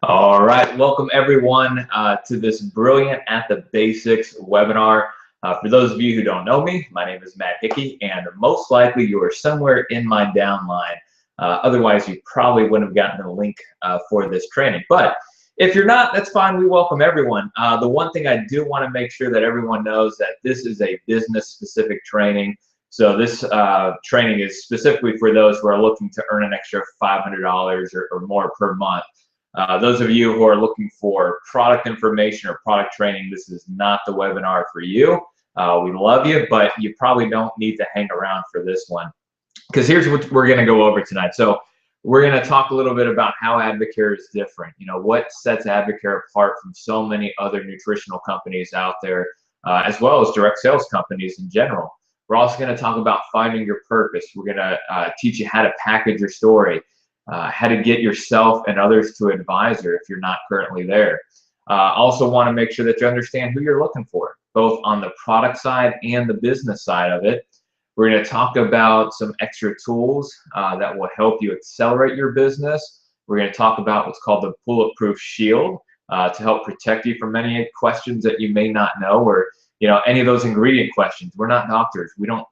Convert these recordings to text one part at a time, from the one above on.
All right, welcome everyone to this Brilliant at the Basics webinar. For those of you who don't know me, my name is Matt Hickey, and most likely you are somewhere in my downline. Otherwise, you probably wouldn't have gotten the link for this training. But if you're not, that's fine. We welcome everyone. The one thing I do want to make sure that everyone knows that this is a business-specific training. So this training is specifically for those who are looking to earn an extra $500 or more per month. Those of you who are looking for product information or product training, this is not the webinar for you. We love you, but you probably don't need to hang around for this one. Because here's what we're going to go over tonight. So we're going to talk a little bit about how Advocare is different. You know, what sets Advocare apart from so many other nutritional companies out there, as well as direct sales companies in general. We're also going to talk about finding your purpose. We're going to teach you how to package your story. How to get yourself and others to advisor if you're not currently there. Also want to make sure that you understand who you're looking for, both on the product side and the business side of it. We're going to talk about some extra tools that will help you accelerate your business. We're going to talk about what's called the Bulletproof Shield to help protect you from any questions that you may not know, or any of those ingredient questions. We're not doctors. We don't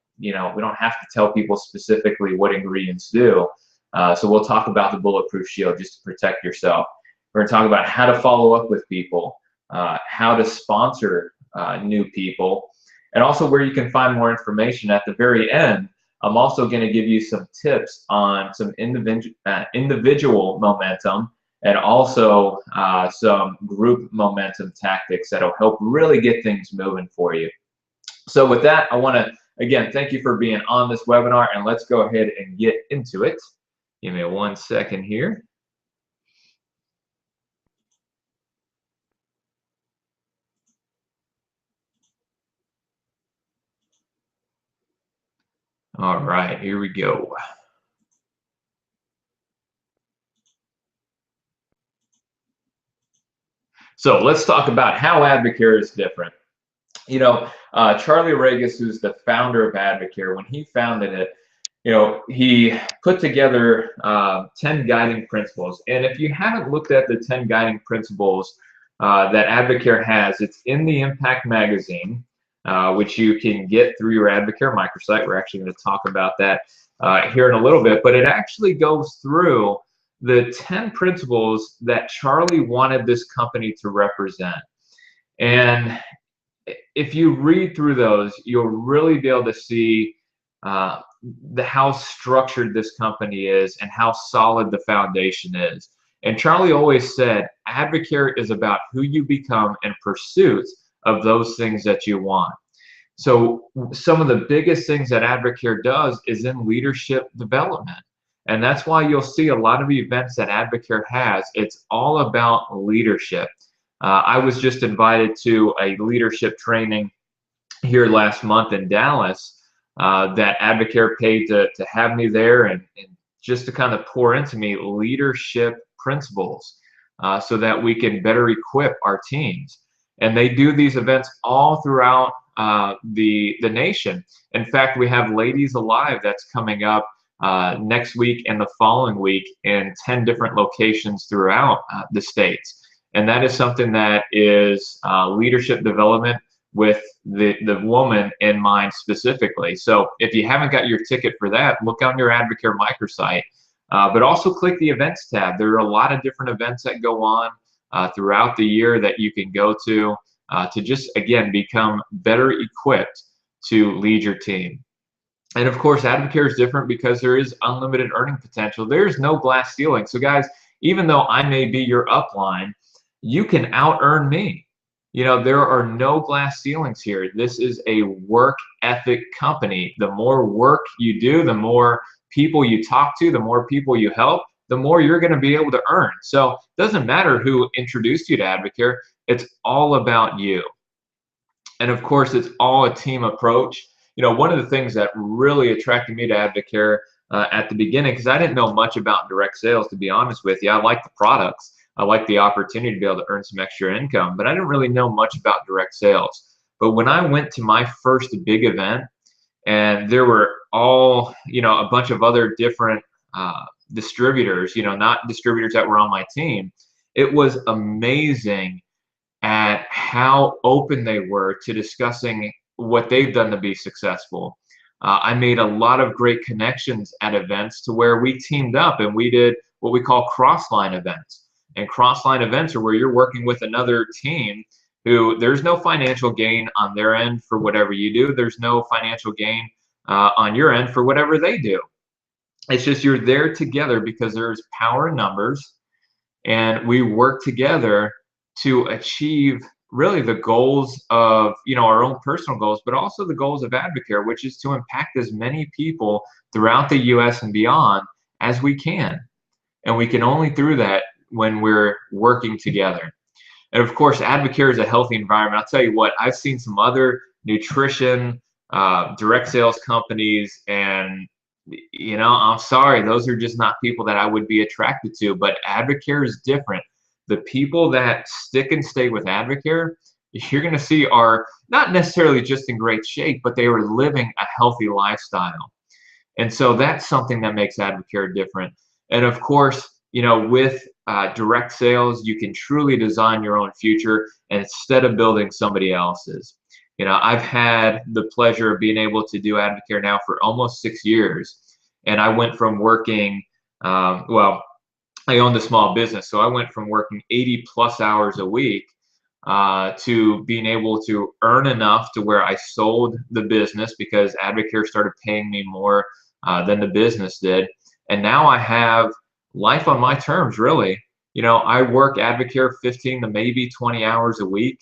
have to tell people specifically what ingredients do. So we'll talk about the Bulletproof Shield just to protect yourself. We're going to talk about how to follow up with people, how to sponsor new people, and also where you can find more information. At the very end, I'm also going to give you some tips on some individual momentum and also some group momentum tactics that will help really get things moving for you. So with that, I want to, again, thank you for being on this webinar, and let's go ahead and get into it. Give me 1 second here. All right, here we go. So let's talk about how Advocare is different. Charlie Regis, who's the founder of Advocare, when he founded it, he put together 10 guiding principles. And if you haven't looked at the 10 guiding principles that Advocare has, it's in the Impact Magazine, which you can get through your Advocare microsite. We're actually going to talk about that here in a little bit. But it actually goes through the 10 principles that Charlie wanted this company to represent. And if you read through those, you'll really be able to see how structured this company is and how solid the foundation is. And Charlie always said, Advocare is about who you become in pursuit of those things that you want. So some of the biggest things that Advocare does is in leadership development. And that's why you'll see a lot of the events that Advocare has. It's all about leadership. I was just invited to a leadership training here last month in Dallas that Advocare paid to have me there and just to kind of pour into me leadership principles so that we can better equip our teams. And they do these events all throughout the nation. In fact, we have Ladies Alive that's coming up next week and the following week in 10 different locations throughout the states. And that is something that is leadership development with the woman in mind specifically. So if you haven't got your ticket for that, look on your Advocare microsite, but also click the events tab. There are a lot of different events that go on throughout the year that you can go to just, again, become better equipped to lead your team. And of course, Advocare is different because there is unlimited earning potential. There's no glass ceiling. So guys, even though I may be your upline, you can out-earn me. There are no glass ceilings here. This is a work ethic company. The more work you do, the more people you talk to, the more people you help, the more you're going to be able to earn. So it doesn't matter who introduced you to Advocare. It's all about you. And of course, it's all a team approach. One of the things that really attracted me to Advocare at the beginning, because I didn't know much about direct sales, to be honest with you. I like the products. I like the opportunity to be able to earn some extra income, but I didn't really know much about direct sales. But when I went to my first big event, and there were all, a bunch of other different distributors, not distributors that were on my team, It was amazing at how open they were to discussing what they've done to be successful. I made a lot of great connections at events to where we teamed up and we did what we call cross-line events. And cross-line events are where you're working with another team who there's no financial gain on their end for whatever you do. There's no financial gain on your end for whatever they do. It's just you're there together because there's power in numbers, and we work together to achieve really the goals of our own personal goals, but also the goals of Advocare, which is to impact as many people throughout the U.S. and beyond as we can. And we can only do that when we're working together. And of course, Advocare is a healthy environment. I'll tell you what, I've seen some other nutrition direct sales companies, and I'm sorry, those are just not people that I would be attracted to. But Advocare is different. The people that stick and stay with Advocare, you're going to see are not necessarily just in great shape, but they were living a healthy lifestyle. And so that's something that makes Advocare different. And of course, with direct sales, you can truly design your own future instead of building somebody else's. I've had the pleasure of being able to do Advocare now for almost 6 years. And I went from working, I owned a small business, so I went from working 80 plus hours a week to being able to earn enough to where I sold the business because Advocare started paying me more than the business did. And now I have life on my terms, really. I work Advocare 15 to maybe 20 hours a week.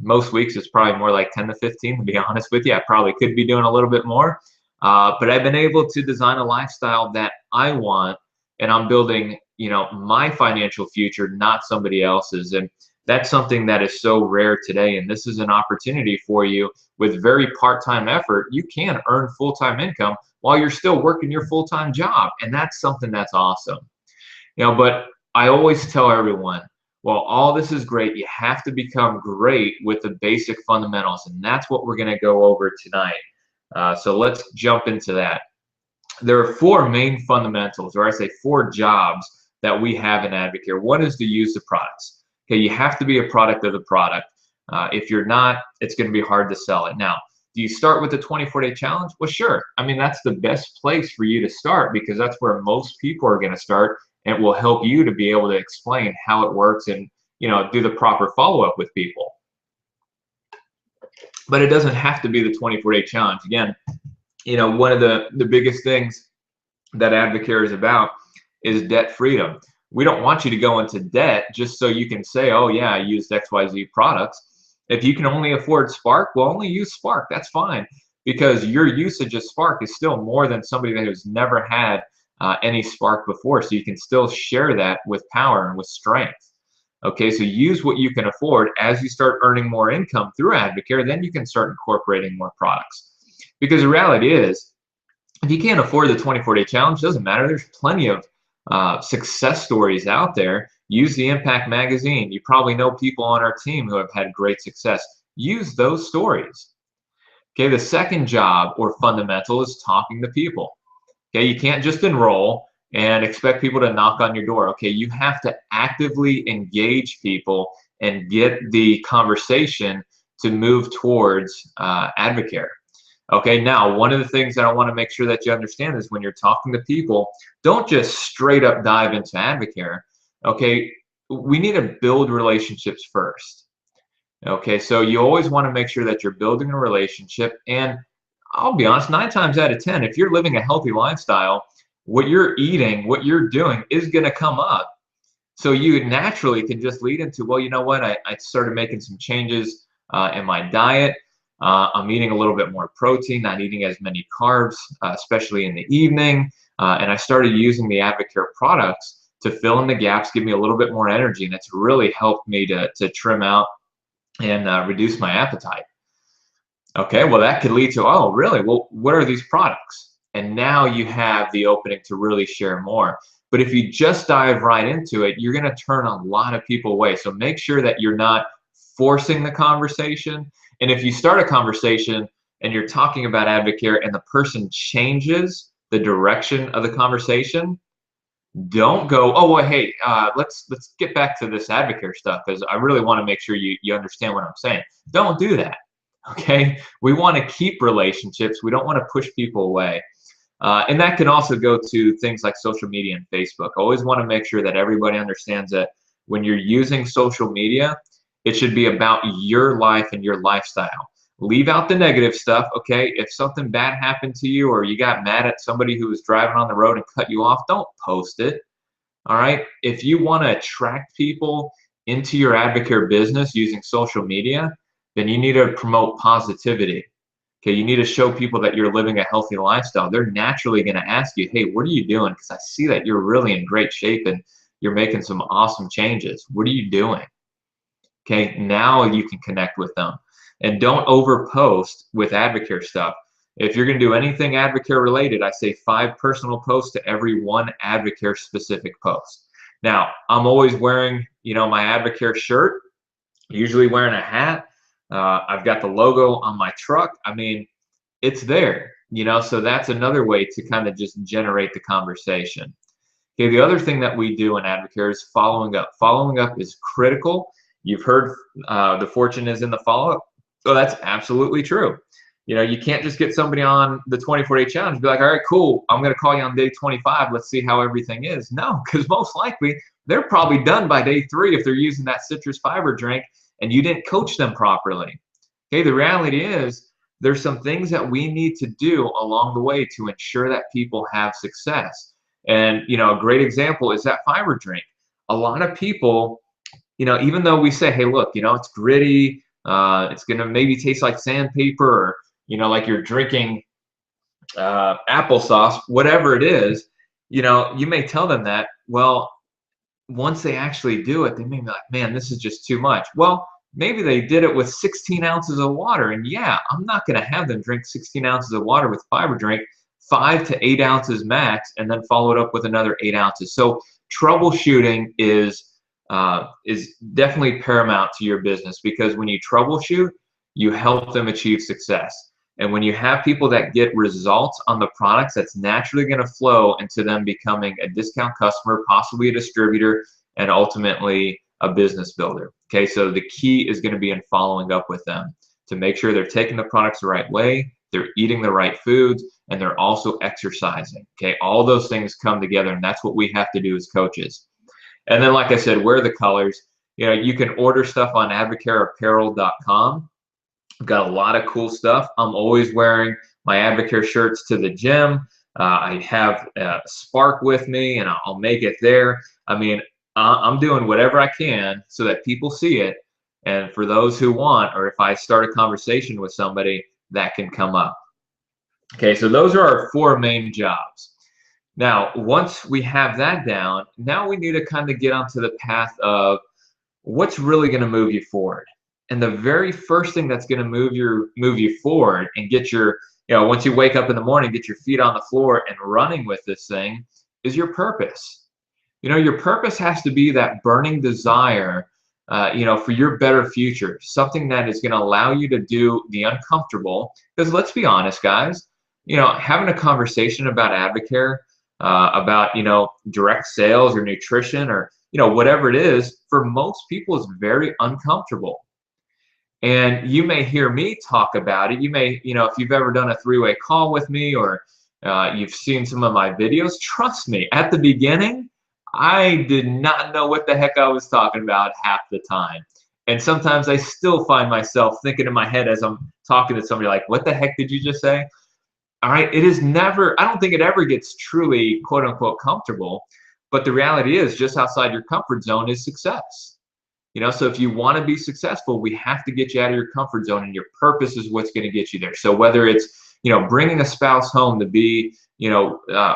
Most weeks it's probably more like 10 to 15, to be honest with you. I probably could be doing a little bit more. But I've been able to design a lifestyle that I want, and I'm building, my financial future, not somebody else's. And that's something that is so rare today. And this is an opportunity for you with very part-time effort. You can earn full-time income while you're still working your full-time job. And that's something that's awesome. But I always tell everyone, well, all this is great. You have to become great with the basic fundamentals. And that's what we're going to go over tonight. So let's jump into that. There are 4 main fundamentals, or I say 4 jobs that we have in Advocare. One is to use the products. Okay, you have to be a product of the product. If you're not, it's going to be hard to sell it. Now, do you start with the 24-day challenge? Well, sure. I mean, that's the best place for you to start because that's where most people are going to start, and it will help you to be able to explain how it works and do the proper follow-up with people. But it doesn't have to be the 24-day challenge. Again, one of the biggest things that Advocare is about is debt freedom. We don't want you to go into debt just so you can say, oh yeah, I used XYZ products. If you can only afford Spark, well, only use Spark. That's fine, because your usage of Spark is still more than somebody that has never had any Spark before. So you can still share that with power and with strength. Okay, so use what you can afford. As you start earning more income through Advocare, then you can start incorporating more products. Because the reality is, if you can't afford the 24-day challenge, it doesn't matter. There's plenty of success stories out there. Use the Impact Magazine. You probably know people on our team who have had great success. Use those stories. Okay, the second job or fundamental is talking to people. Okay, you can't just enroll and expect people to knock on your door. Okay, you have to actively engage people and get the conversation to move towards Advocare. Okay, now one of the things that I want to make sure that you understand is when you're talking to people, don't just straight up dive into Advocare. Okay, we need to build relationships first. Okay, so you always want to make sure that you're building a relationship. And I'll be honest, 9 times out of 10, if you're living a healthy lifestyle, what you're eating, what you're doing is going to come up. So you naturally can just lead into, well, you know what, I started making some changes in my diet. I'm eating a little bit more protein, not eating as many carbs, especially in the evening. And I started using the Advocare products to fill in the gaps, give me a little bit more energy. And it's really helped me to trim out and reduce my appetite. Okay, well, that could lead to, oh, really? Well, what are these products? And now you have the opening to really share more. But if you just dive right into it, you're going to turn a lot of people away. So make sure that you're not forcing the conversation. And if you start a conversation and you're talking about Advocare and the person changes the direction of the conversation, Don't go, oh well, hey, let's get back to this Advocare stuff because I really want to make sure you understand what I'm saying. Don't do that. Okay, we want to keep relationships. We don't want to push people away. And that can also go to things like social media and Facebook. Always want to make sure that everybody understands that when you're using social media, it should be about your life and your lifestyle. Leave out the negative stuff, okay? If something bad happened to you or you got mad at somebody who was driving on the road and cut you off, don't post it, all right? If you want to attract people into your Advocare business using social media, then you need to promote positivity. Okay, you need to show people that you're living a healthy lifestyle. They're naturally going to ask you, hey, what are you doing? Because I see that you're really in great shape and you're making some awesome changes. What are you doing? Okay, now you can connect with them. And don't overpost with Advocare stuff. If you're going to do anything Advocare related, I say 5 personal posts to every 1 Advocare specific post. Now, I'm always wearing, my Advocare shirt, usually wearing a hat. I've got the logo on my truck. I mean, it's there, so that's another way to kind of just generate the conversation. Okay, the other thing that we do in Advocare is following up. Following up is critical. You've heard the fortune is in the follow-up. So that's absolutely true. You can't just get somebody on the 24-day challenge and be like, all right, cool, I'm going to call you on day 25. Let's see how everything is. No, because most likely they're probably done by day 3 if they're using that citrus fiber drink and you didn't coach them properly. Okay, the reality is there's some things that we need to do along the way to ensure that people have success. And, a great example is that fiber drink. A lot of people, even though we say, hey, look, it's gritty, it's going to maybe taste like sandpaper or, like you're drinking applesauce, whatever it is, you may tell them that. Well, once they actually do it, they may be like, man, this is just too much. Well, maybe they did it with 16 ounces of water. And yeah, I'm not going to have them drink 16 ounces of water with fiber drink, 5 to 8 ounces max, and then follow it up with another 8 ounces. So troubleshooting is definitely paramount to your business, because when you troubleshoot, you help them achieve success. And when you have people that get results on the products, that's naturally going to flow into them becoming a discount customer, possibly a distributor, and ultimately a business builder. Okay, so the key is going to be in following up with them to make sure they're taking the products the right way, they're eating the right foods, and they're also exercising. Okay, all those things come together, and that's what we have to do as coaches. And then, like I said, wear the colors. You can order stuff on advocareapparel.com. I've got a lot of cool stuff. I'm always wearing my Advocare shirts to the gym. I have Spark with me, and I'll make it there. I mean, I'm doing whatever I can so that people see it. And for those who want, or if I start a conversation with somebody, that can come up. Okay, so those are our 4 main jobs. Now, once we have that down, now we need to kind of get onto the path of what's really going to move you forward. And the very first thing that's going to move you forward and get your, once you wake up in the morning, get your feet on the floor and running with this thing, is your purpose. Your purpose has to be that burning desire, for your better future, something that is going to allow you to do the uncomfortable. Because let's be honest, guys, having a conversation about Advocare, about, direct sales or nutrition or, whatever it is, for most people is very uncomfortable. And you may hear me talk about it. You may, if you've ever done a 3-way call with me or you've seen some of my videos, trust me, at the beginning, I did not know what the heck I was talking about half the time. And sometimes I still find myself thinking in my head as I'm talking to somebody like, what the heck did you just say? All right, it is never, I don't think it ever gets truly quote unquote comfortable, but the reality is just outside your comfort zone is success. So if you want to be successful, we have to get you out of your comfort zone, and your purpose is what's going to get you there. So whether it's, bringing a spouse home to be,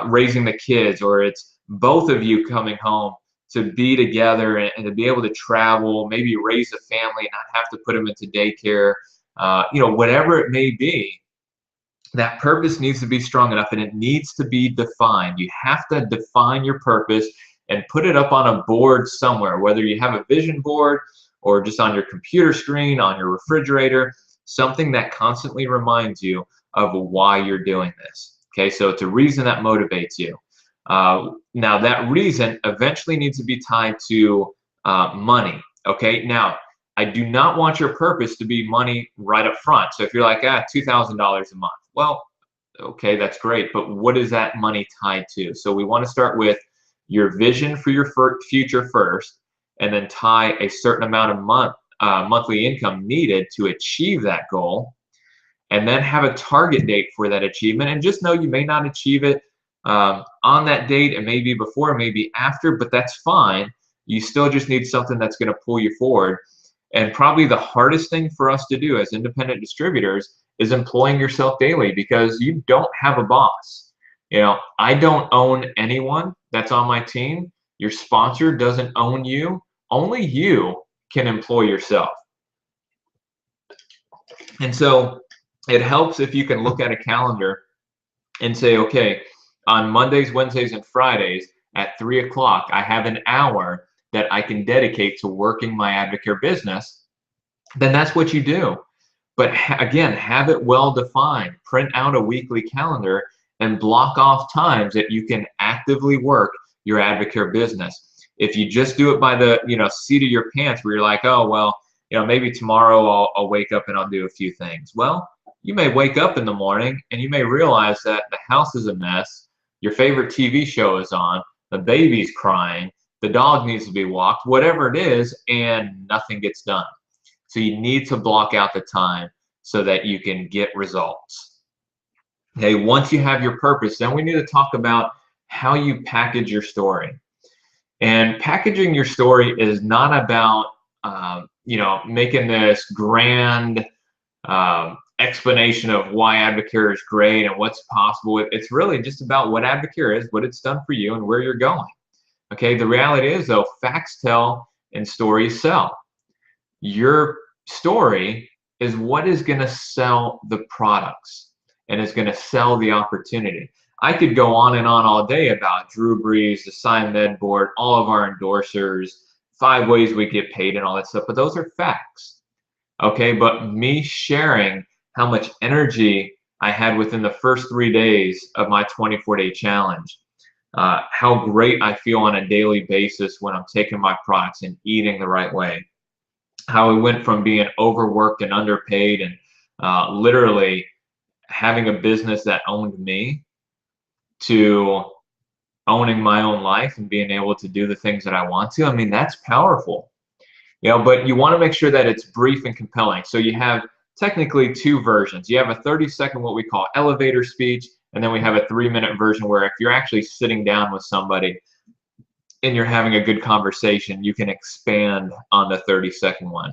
raising the kids, or it's both of you coming home to be together and to be able to travel, maybe raise a family and not have to put them into daycare, whatever it may be, that purpose needs to be strong enough and it needs to be defined. You have to define your purpose and put it up on a board somewhere, whether you have a vision board or just on your computer screen, on your refrigerator, something that constantly reminds you of why you're doing this. Okay, so it's a reason that motivates you. Now that reason eventually needs to be tied to money. Okay, now I do not want your purpose to be money right up front. So if you're like, $2,000 a month, well, okay, that's great, but what is that money tied to? So we want to start with your vision for your future first, and then tie a certain amount of monthly income needed to achieve that goal, and then have a target date for that achievement. And just know you may not achieve it on that date, and maybe before, maybe after, but that's fine. You still just need something that's going to pull you forward. And probably the hardest thing for us to do as independent distributors is employing yourself daily, because you don't have a boss. I don't own anyone that's on my team. Your sponsor doesn't own you. Only you can employ yourself. And so it helps if you can look at a calendar and say, okay, on Mondays, Wednesdays, and Fridays at 3 o'clock, I have an hour that I can dedicate to working my Advocare business. Then that's what you do. But again, have it well defined. Print out a weekly calendar and block off times that you can actively work your Advocare business. If you just do it by the seat of your pants, where you're like, oh well, maybe tomorrow I'll wake up and I'll do a few things. Well, you may wake up in the morning and you may realize that the house is a mess, your favorite TV show is on, the baby's crying, the dog needs to be walked, whatever it is, and nothing gets done. So you need to block out the time so that you can get results. Okay, once you have your purpose, then we need to talk about how you package your story. And packaging your story is not about making this grand explanation of why Advocare is great and what's possible. It's really just about what Advocare is, what it's done for you, and where you're going. Okay, the reality is though, facts tell and stories sell. Your story is what is going to sell the products and is going to sell the opportunity. I could go on and on all day about Drew Brees, the SciMed board, all of our endorsers, 5 ways we get paid and all that stuff, but those are facts. Okay, but me sharing how much energy I had within the first 3 days of my 24-day challenge, how great I feel on a daily basis when I'm taking my products and eating the right way, how I went from being overworked and underpaid and literally having a business that owned me to owning my own life and being able to do the things that I want to. I mean, that's powerful. But you want to make sure that it's brief and compelling. So you have technically 2 versions. You have a 30-second, what we call elevator speech, and then we have a 3-minute version where if you're actually sitting down with somebody and you're having a good conversation, you can expand on the 30-second one.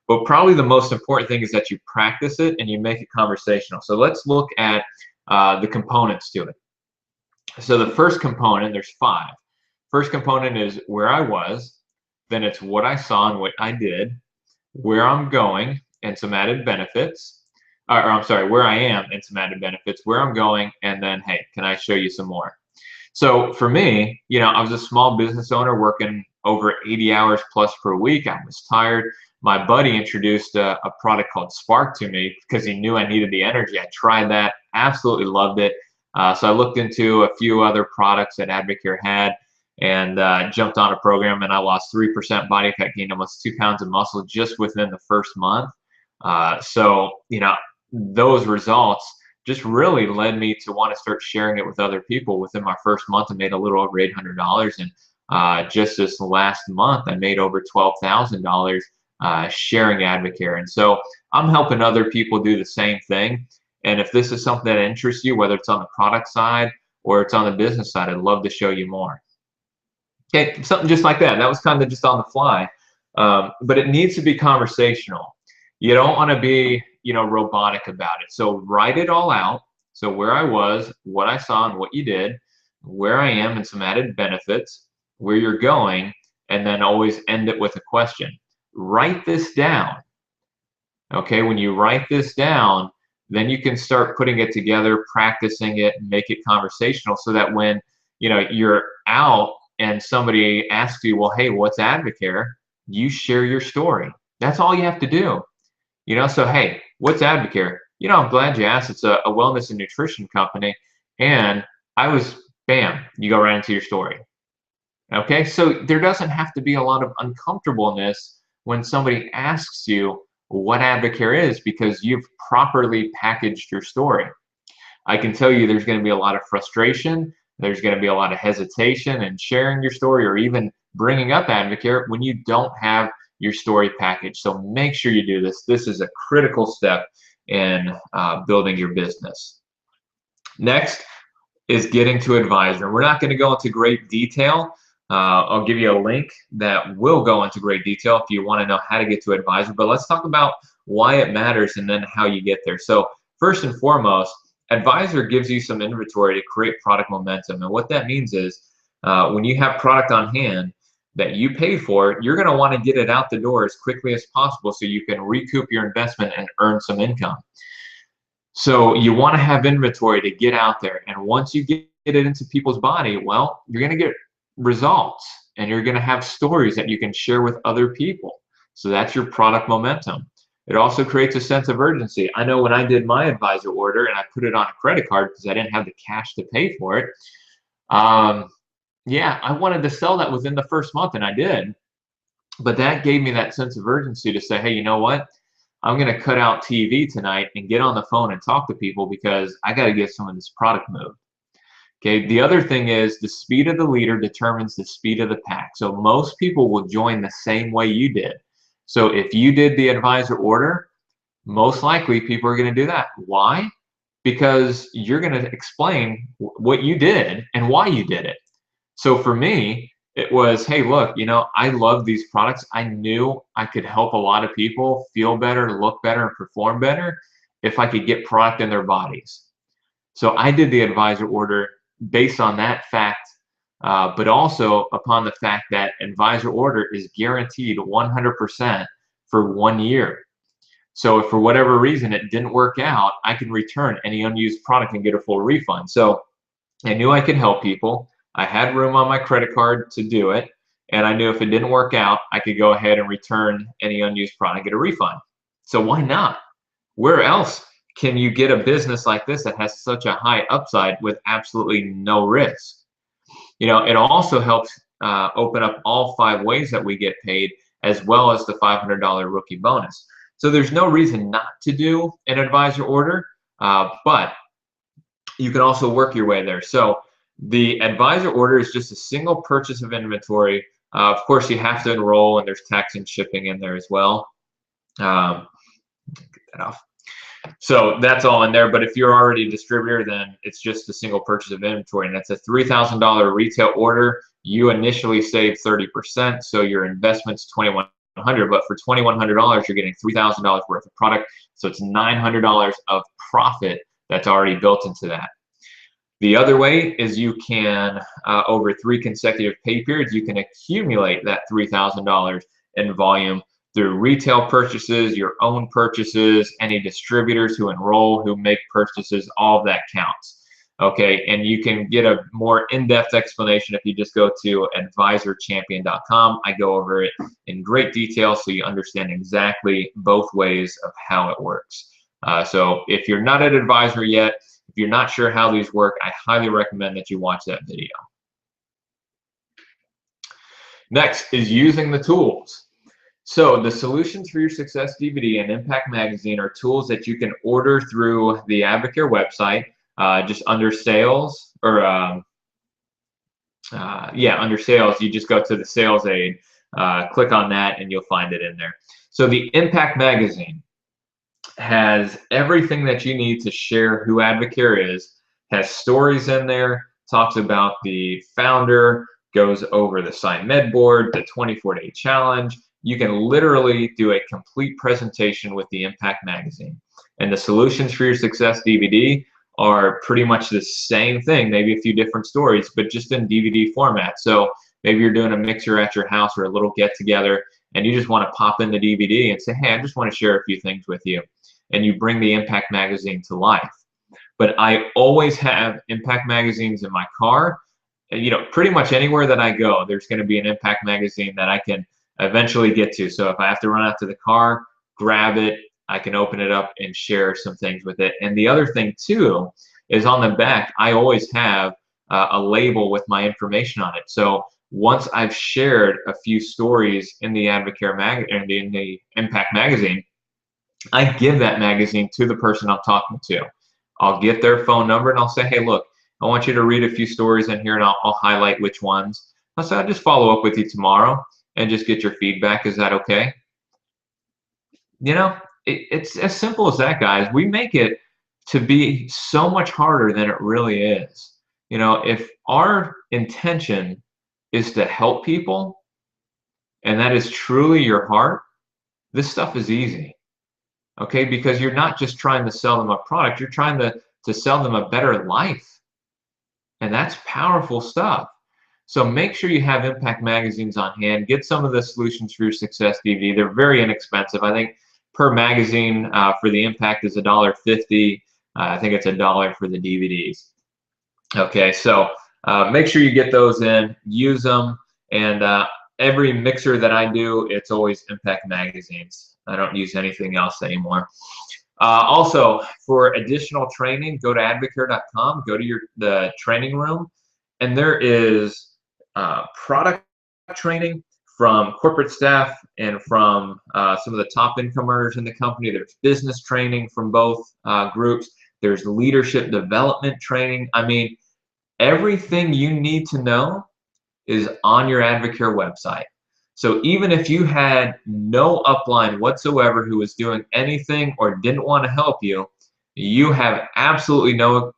But probably the most important thing is that you practice it and you make it conversational. So let's look at the components to it. So the first component, there's 5. First component is where I was, then it's what I saw and what I did, where I'm going and some added benefits, or I'm sorry, where I am and some added benefits, where I'm going, and then, hey, can I show you some more? So for me, I was a small business owner working over 80 hours plus per week. I was tired. My buddy introduced a product called Spark to me because he knew I needed the energy. I tried that, absolutely loved it. So I looked into a few other products that Advocare had and jumped on a program, and I lost 3% body fat, gained almost 2 pounds of muscle just within the first month. So those results just really led me to want to start sharing it with other people. Within my first month, I made a little over $800, and just this last month, I made over $12,000 sharing Advocare. And so I'm helping other people do the same thing. And if this is something that interests you, whether it's on the product side or it's on the business side, I'd love to show you more. Okay, something just like that. That was kind of just on the fly, but it needs to be conversational. You don't want to be, robotic about it. So write it all out. So where I was, what I saw, and what you did, where I am, and some added benefits, where you're going, and then always end it with a question. Write this down. Okay, when you write this down, then you can start putting it together, practicing it, and make it conversational, so that when you're out and somebody asks you, well, hey, what's Advocare? You share your story. That's all you have to do. So hey, what's Advocare? I'm glad you asked. It's a wellness and nutrition company, and I was Bam, you go right into your story. Okay, so there doesn't have to be a lot of uncomfortableness when somebody asks you what Advocare is because you've properly packaged your story. I can tell you there's going to be a lot of frustration. There's going to be a lot of hesitation in sharing your story or even bringing up Advocare when you don't have your story packaged. So make sure you do this. This is a critical step in building your business. Next is getting to advisor. We're not going to go into great detail. I'll give you a link that will go into great detail if you want to know how to get to advisor, but let's talk about why it matters and then how you get there. So first and foremost, advisor gives you some inventory to create product momentum. And what that means is when you have product on hand that you paid for, you're going to want to get it out the door as quickly as possible so you can recoup your investment and earn some income. So you want to have inventory to get out there. And once you get it into people's body, well, you're going to get results and you're going to have stories that you can share with other people. So that's your product momentum. It also creates a sense of urgency. I know when I did my advisor order and I put it on a credit card because I didn't have the cash to pay for it, yeah, I wanted to sell that within the first month, and I did. But that gave me that sense of urgency to say, hey, you know what? I'm going to cut out TV tonight and get on the phone and talk to people because I got to get some of this product moved. Okay, the other thing is the speed of the leader determines the speed of the pack. So most people will join the same way you did. So if you did the advisor order, most likely people are going to do that. Why? Because you're going to explain what you did and why you did it. So for me, it was, hey, look, you know, I love these products. I knew I could help a lot of people feel better, look better, and perform better if I could get product in their bodies. So I did the advisor order based on that fact, but also upon the fact that advisor order is guaranteed 100% for 1 year. So if for whatever reason it didn't work out, I can return any unused product and get a full refund. So I knew I could help people. I had room on my credit card to do it. And I knew if it didn't work out, I could go ahead and return any unused product and get a refund. So why not? Where else can you get a business like this that has such a high upside with absolutely no risk? You know, it also helps open up all 5 ways that we get paid, as well as the $500 rookie bonus. So there's no reason not to do an advisor order, but you can also work your way there. So the advisor order is just a single purchase of inventory. Of course, you have to enroll, and there's tax and shipping in there as well. Get that off. So that's all in there. But if you're already a distributor, then it's just a single purchase of inventory, and that's a $3,000 retail order. You initially save 30%, so your investment's $2,100. But for $2,100, you're getting $3,000 worth of product. So it's $900 of profit that's already built into that. The other way is you can, over 3 consecutive pay periods, you can accumulate that $3,000 in volume through retail purchases, your own purchases, any distributors who enroll, who make purchases, all of that counts. Okay, and you can get a more in-depth explanation if you just go to advisorchampion.com. I go over it in great detail so you understand exactly both ways of how it works. So if you're not an advisor yet, if you're not sure how these work, I highly recommend that you watch that video. Next is using the tools. So the Solutions for Your Success DVD and Impact Magazine are tools that you can order through the Advocare website, just under sales, or under sales, you just go to the sales aid, click on that, and you'll find it in there. So the Impact Magazine has everything that you need to share who Advocare is, has stories in there, talks about the founder, goes over the SciMed board, the 24-day challenge. You can literally do a complete presentation with the Impact Magazine. And the Solutions for Your Success DVD are pretty much the same thing, maybe a few different stories, but just in DVD format. So maybe you're doing a mixer at your house or a little get-together, and you just want to pop in the DVD and say, hey, I just want to share a few things with you. And you bring the Impact Magazine to life. But I always have Impact Magazines in my car. You know, pretty much anywhere that I go, there's going to be an Impact Magazine that I can eventually get to. So if I have to run out to the car, grab it, I can open it up and share some things with it. And the other thing too is on the back, I always have a label with my information on it. So once I've shared a few stories in the Advocare in the Impact magazine, I give that magazine to the person I'm talking to. I'll get their phone number and I'll say, hey, look, I want you to read a few stories in here, and I'll highlight which ones. I'll say, I'll just follow up with you tomorrow and just get your feedback. Is that okay? You know, it's as simple as that, guys. We make it to be so much harder than it really is. You know, if our intention is to help people and that is truly your heart, this stuff is easy. Okay, because you're not just trying to sell them a product, you're trying to sell them a better life. And that's powerful stuff. So make sure you have Impact magazines on hand. Get some of the Solutions for Your Success DVD. They're very inexpensive. I think per magazine for the Impact is $1.50. I think it's $1 for the DVDs. Okay, so make sure you get those in, use them, and every mixer that I do, it's always Impact magazines. I don't use anything else anymore. Also, for additional training, go to advocare.com, go to the training room, and there is product training from corporate staff and from some of the top income earners in the company. There's business training from both groups. There's leadership development training. I mean, everything you need to know is on your Advocare website. So even if you had no upline whatsoever who was doing anything or didn't want to help you, you have absolutely no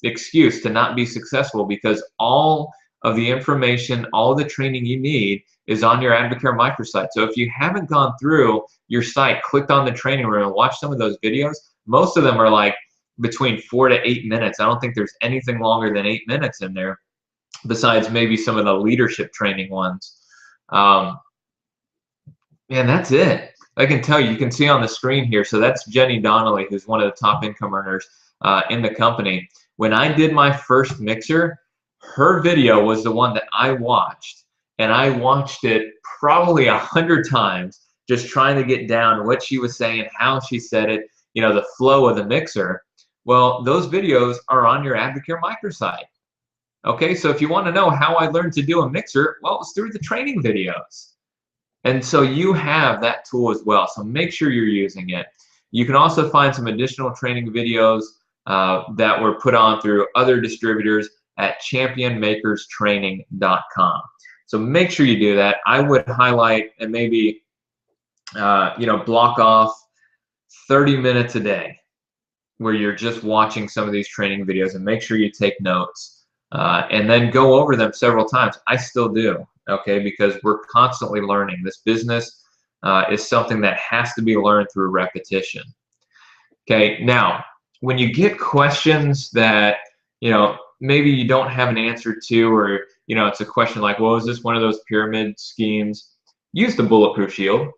excuse to not be successful, because all of the information, all the training you need is on your Advocare microsite. So if you haven't gone through your site, clicked on the training room and watched some of those videos, most of them are like between 4 to 8 minutes. I don't think there's anything longer than 8 minutes in there, besides maybe some of the leadership training ones. Man, that's it. I can tell you, you can see on the screen here. So that's Jenny Donnelly, who's one of the top income earners in the company. When I did my first mixer, her video was the one that I watched, and I watched it probably 100 times, just trying to get down what she was saying, how she said it, you know, the flow of the mixer. Well, those videos are on your Advocare microsite. Okay, so if you want to know how I learned to do a mixer, well, it's through the training videos. And so you have that tool as well. So make sure you're using it. You can also find some additional training videos that were put on through other distributors at championmakerstraining.com. So make sure you do that. I would highlight and maybe block off 30 minutes a day where you're just watching some of these training videos, and make sure you take notes and then go over them several times. I still do, okay, because we're constantly learning. This business is something that has to be learned through repetition. Okay, now when you get questions that maybe you don't have an answer to, or it's a question like, well, is this one of those pyramid schemes? Use the Bulletproof Shield.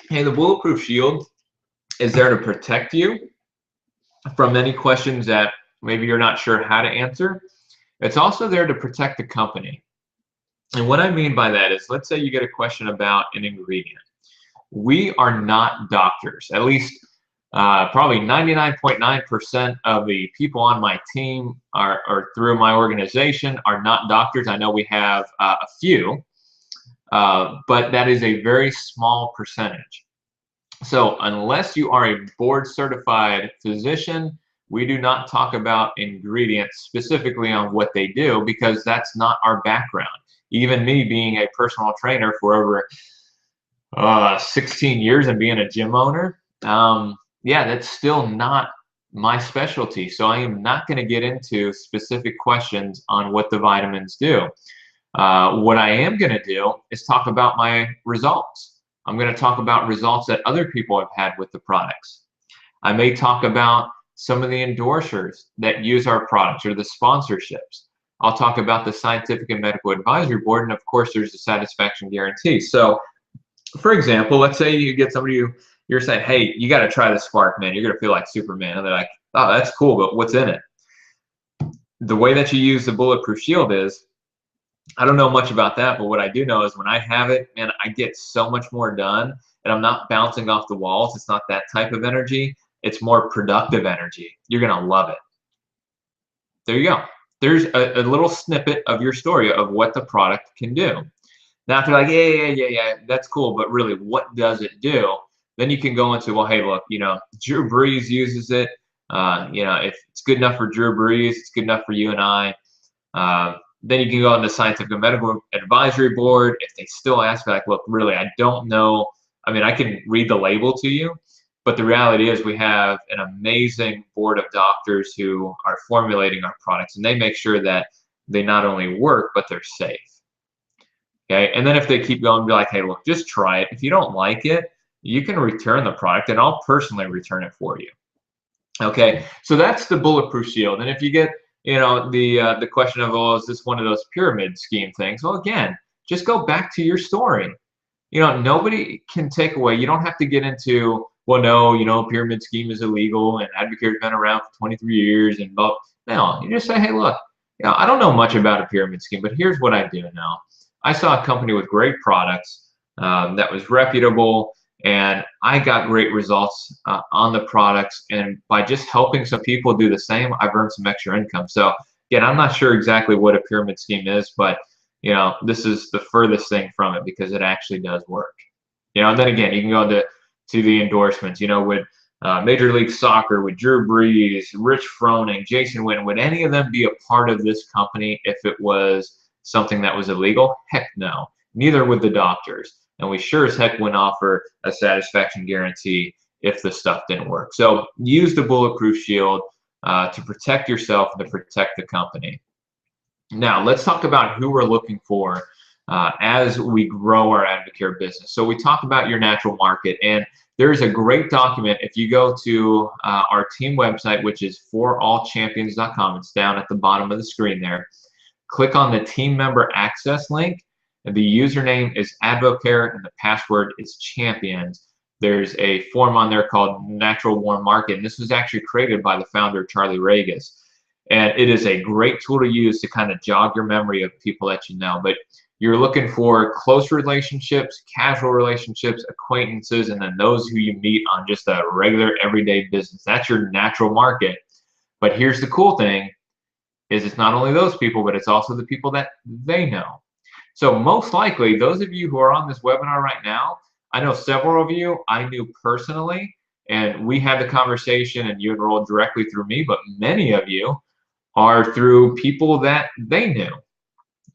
Hey, the Bulletproof Shield is there to protect you from any questions that maybe you're not sure how to answer. It's also there to protect the company. And what I mean by that is, let's say you get a question about an ingredient. We are not doctors. At least probably 99.9% of the people on my team or through my organization are not doctors. I know we have a few, but that is a very small percentage. So unless you are a board certified physician, we do not talk about ingredients specifically on what they do, because that's not our background. Even me being a personal trainer for over 16 years and being a gym owner, yeah, that's still not my specialty. So I am not going to get into specific questions on what the vitamins do. What I am going to do is talk about my results. I'm going to talk about results that other people have had with the products. I may talk about some of the endorsers that use our products or the sponsorships. I'll talk about the Scientific and Medical Advisory Board, and of course there's a satisfaction guarantee. So for example, let's say you get somebody you're saying, hey, you got to try the Spark, man. You're going to feel like Superman. And they're like, oh, that's cool, but what's in it? The way that you use the Bulletproof Shield is, I don't know much about that, but what I do know is when I have it, man, I get so much more done, and I'm not bouncing off the walls. It's not that type of energy. It's more productive energy. You're going to love it. There you go. There's a little snippet of your story of what the product can do. Now, if you're like, yeah, that's cool, but really, what does it do? Then you can go into, well, hey, look, Drew Brees uses it. If it's good enough for Drew Brees, it's good enough for you and I. Then you can go on the Scientific and Medical Advisory Board. If they still ask, like, look, really, I don't know. I mean, I can read the label to you, but the reality is we have an amazing board of doctors who are formulating our products, and they make sure that they not only work, but they're safe. Okay, and then if they keep going, be like, hey, look, just try it. If you don't like it, you can return the product, and I'll personally return it for you. Okay, so that's the Bulletproof Shield. And if you get, the question of, oh, is this one of those pyramid scheme things? Well, again, just go back to your story. Nobody can take away. You don't have to get into, well, no, pyramid scheme is illegal, and Advocare's been around for 23 years, and blah. No, you just say, hey, look, I don't know much about a pyramid scheme, but here's what I do know. I saw a company with great products that was reputable, and I got great results on the products. And by just helping some people do the same, I've earned some extra income. So again, I'm not sure exactly what a pyramid scheme is, but this is the furthest thing from it because it actually does work. And then again, you can go to the endorsements. With Major League Soccer, with Drew Brees, Rich Froning, Jason Witten, would any of them be a part of this company if it was something that was illegal? Heck no. Neither would the doctors. And we sure as heck wouldn't offer a satisfaction guarantee if the stuff didn't work. So use the Bulletproof Shield to protect yourself and to protect the company. Now, let's talk about who we're looking for as we grow our Advocare business. So we talk about your natural market, and there's a great document. If you go to our team website, which is forallchampions.com, it's down at the bottom of the screen there. Click on the team member access link. The username is Advocare and the password is champions. There's a form on there called Natural Warm Market, and this was actually created by the founder, Charlie Regis. And it is a great tool to use to kind of jog your memory of people that you know. But you're looking for close relationships, casual relationships, acquaintances, and then those who you meet on just a regular everyday business. That's your natural market. But here's the cool thing, is it's not only those people, but it's also the people that they know. So most likely, those of you who are on this webinar right now, I know several of you I knew personally, and we had the conversation and you enrolled directly through me, but many of you are through people that they knew,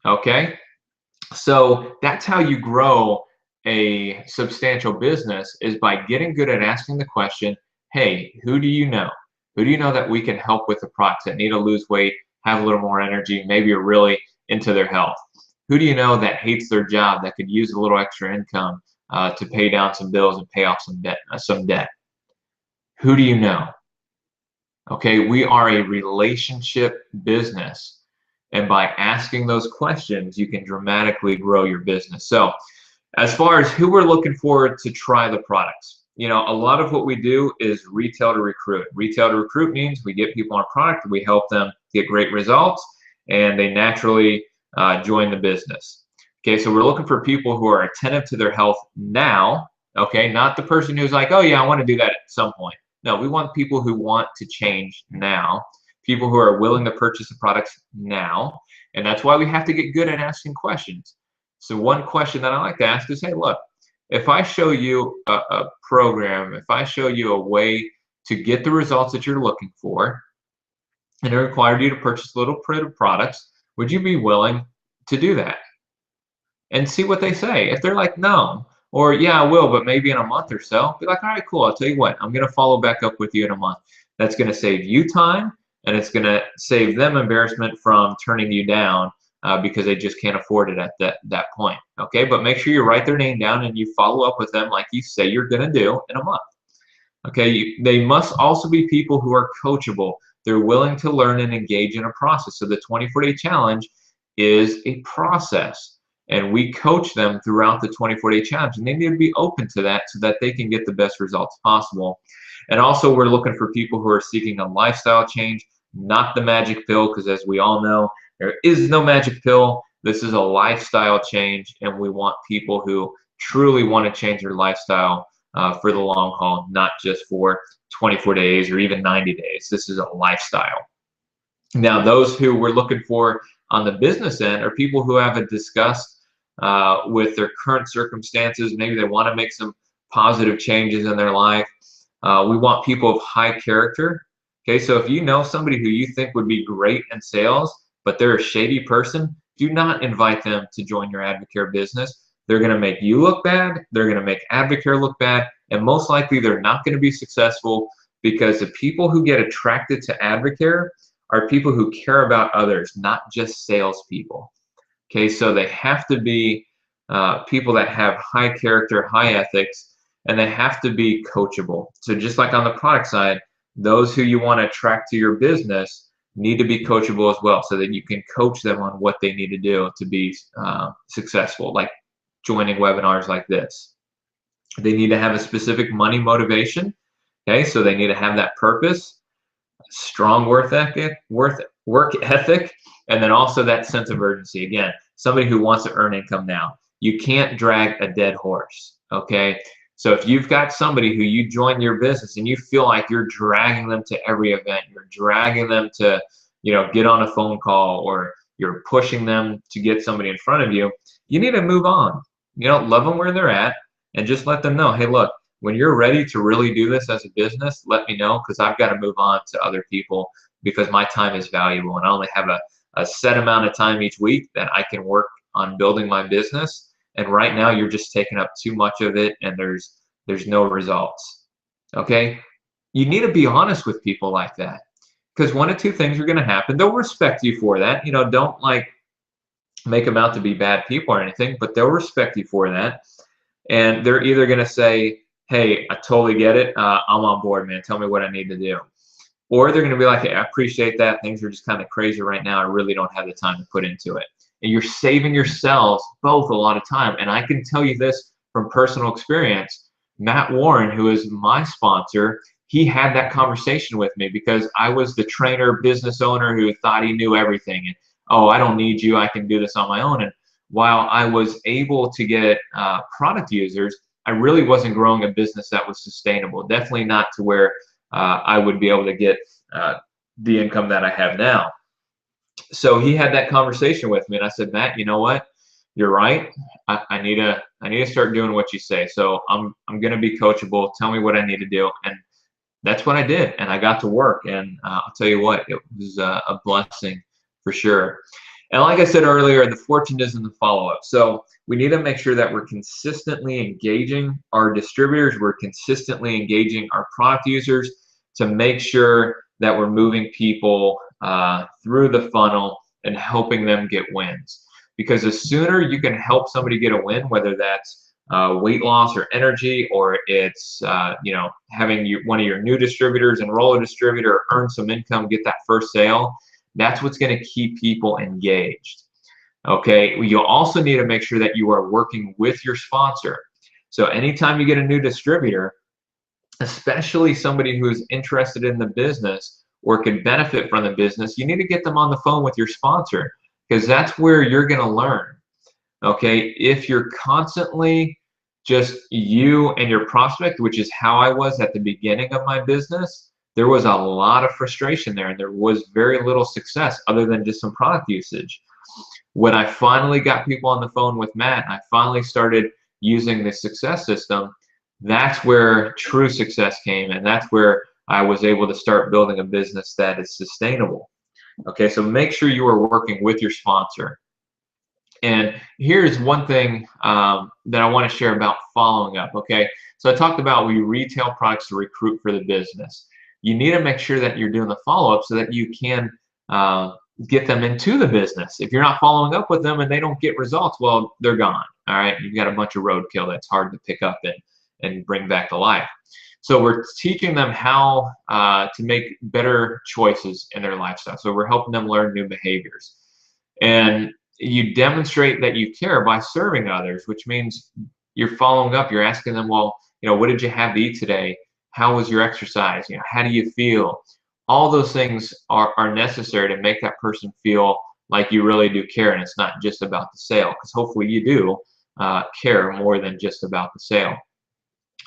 okay? So that's how you grow a substantial business, is by getting good at asking the question, hey, who do you know? Who do you know that we can help with the products, that need to lose weight, have a little more energy, maybe are really into their health? Who do you know that hates their job, that could use a little extra income to pay down some bills and pay off some debt? Who do you know? Okay, we are a relationship business. And by asking those questions, you can dramatically grow your business. So as far as who we're looking for to try the products, a lot of what we do is retail to recruit. Retail to recruit means we get people on product, we help them get great results, and they naturally join the business. Okay, so we're looking for people who are attentive to their health now, okay, not the person who's like, oh yeah, I want to do that at some point. No, we want people who want to change now, people who are willing to purchase the products now, and that's why we have to get good at asking questions. So one question that I like to ask is, hey, look, if I show you a program, if I show you a way to get the results that you're looking for, and it required you to purchase a little bit of products, would you be willing to do that? And see what they say. If they're like, no, or yeah, I will, but maybe in a month or so, be like, all right, cool, I'll tell you what, I'm going to follow back up with you in a month. That's going to save you time, and it's going to save them embarrassment from turning you down because they just can't afford it at that point. Okay, but make sure you write their name down and you follow up with them like you say you're going to do in a month. Okay, they must also be people who are coachable. They're willing to learn and engage in a process. So the 24-day challenge is a process, and we coach them throughout the 24-day challenge, and they need to be open to that so that they can get the best results possible. And also, we're looking for people who are seeking a lifestyle change, not the magic pill, because as we all know, there is no magic pill. This is a lifestyle change, and we want people who truly want to change their lifestyle for the long haul, not just for 24 days or even 90 days. This is a lifestyle. Now, those who we're looking for on the business end are people who have a disgust with their current circumstances. Maybe they want to make some positive changes in their life. We want people of high character. Okay, so if you know somebody who you think would be great in sales, but they're a shady person, do not invite them to join your Advocare business. They're going to make you look bad. They're going to make Advocare look bad. And most likely, they're not going to be successful, because the people who get attracted to Advocare are people who care about others, not just salespeople. Okay, so they have to be people that have high character, high ethics, and they have to be coachable. So just like on the product side, those who you want to attract to your business need to be coachable as well, so that you can coach them on what they need to do to be successful, like joining webinars like this. They need to have a specific money motivation. Okay, so they need to have that purpose, strong work ethic, and then also that sense of urgency. Again, somebody who wants to earn income now. You can't drag a dead horse, okay? So if you've got somebody who you join your business and you feel like you're dragging them to every event, you're dragging them to, get on a phone call, or you're pushing them to get somebody in front of you, you need to move on. Love them where they're at, and just let them know, hey, look, when you're ready to really do this as a business, let me know, because I've got to move on to other people, because my time is valuable, and I only have a set amount of time each week that I can work on building my business. And right now you're just taking up too much of it, and there's no results. Okay? You need to be honest with people like that, because one of two things are going to happen. They'll respect you for that. Don't like make them out to be bad people or anything, but they'll respect you for that. And they're either going to say, hey, I totally get it. I'm on board, man. Tell me what I need to do. Or they're going to be like, hey, I appreciate that. Things are just kind of crazy right now. I really don't have the time to put into it. And you're saving yourselves both a lot of time. And I can tell you this from personal experience. Matt Warren, who is my sponsor, he had that conversation with me, because I was the trainer, business owner who thought he knew everything. And, oh, I don't need you. I can do this on my own. And while I was able to get product users, I really wasn't growing a business that was sustainable. Definitely not to where I would be able to get the income that I have now. So he had that conversation with me, and I said, Matt, you know what? You're right. I need to start doing what you say. So I'm going to be coachable. Tell me what I need to do, and that's what I did. And I got to work, and I'll tell you what, it was a blessing for sure. And like I said earlier, the fortune is in the follow-up. So we need to make sure that we're consistently engaging our distributors, we're consistently engaging our product users, to make sure that we're moving people through the funnel and helping them get wins. Because the sooner you can help somebody get a win, whether that's weight loss or energy, or it's having one of your new distributors enroll a distributor, or earn some income, get that first sale, that's what's going to keep people engaged. Okay, you also need to make sure that you are working with your sponsor. So anytime you get a new distributor, especially somebody who is interested in the business or can benefit from the business, you need to get them on the phone with your sponsor, because that's where you're going to learn. Okay, if you're constantly just you and your prospect, which is how I was at the beginning of my business, there was a lot of frustration there, and there was very little success other than just some product usage. When I finally got people on the phone with Matt, and I finally started using the success system, that's where true success came, and that's where I was able to start building a business that is sustainable. Okay, so make sure you are working with your sponsor. And here's one thing that I want to share about following up. Okay, so I talked about we retail products to recruit for the business. You need to make sure that you're doing the follow-up so that you can get them into the business. If you're not following up with them and they don't get results, well, they're gone. All right, you've got a bunch of roadkill that's hard to pick up and bring back to life. So we're teaching them how to make better choices in their lifestyle. So we're helping them learn new behaviors. And you demonstrate that you care by serving others, which means you're following up. You're asking them, well, what did you have to eat today? How was your exercise? How do you feel? All those things are necessary to make that person feel like you really do care, and it's not just about the sale, because hopefully you do care more than just about the sale.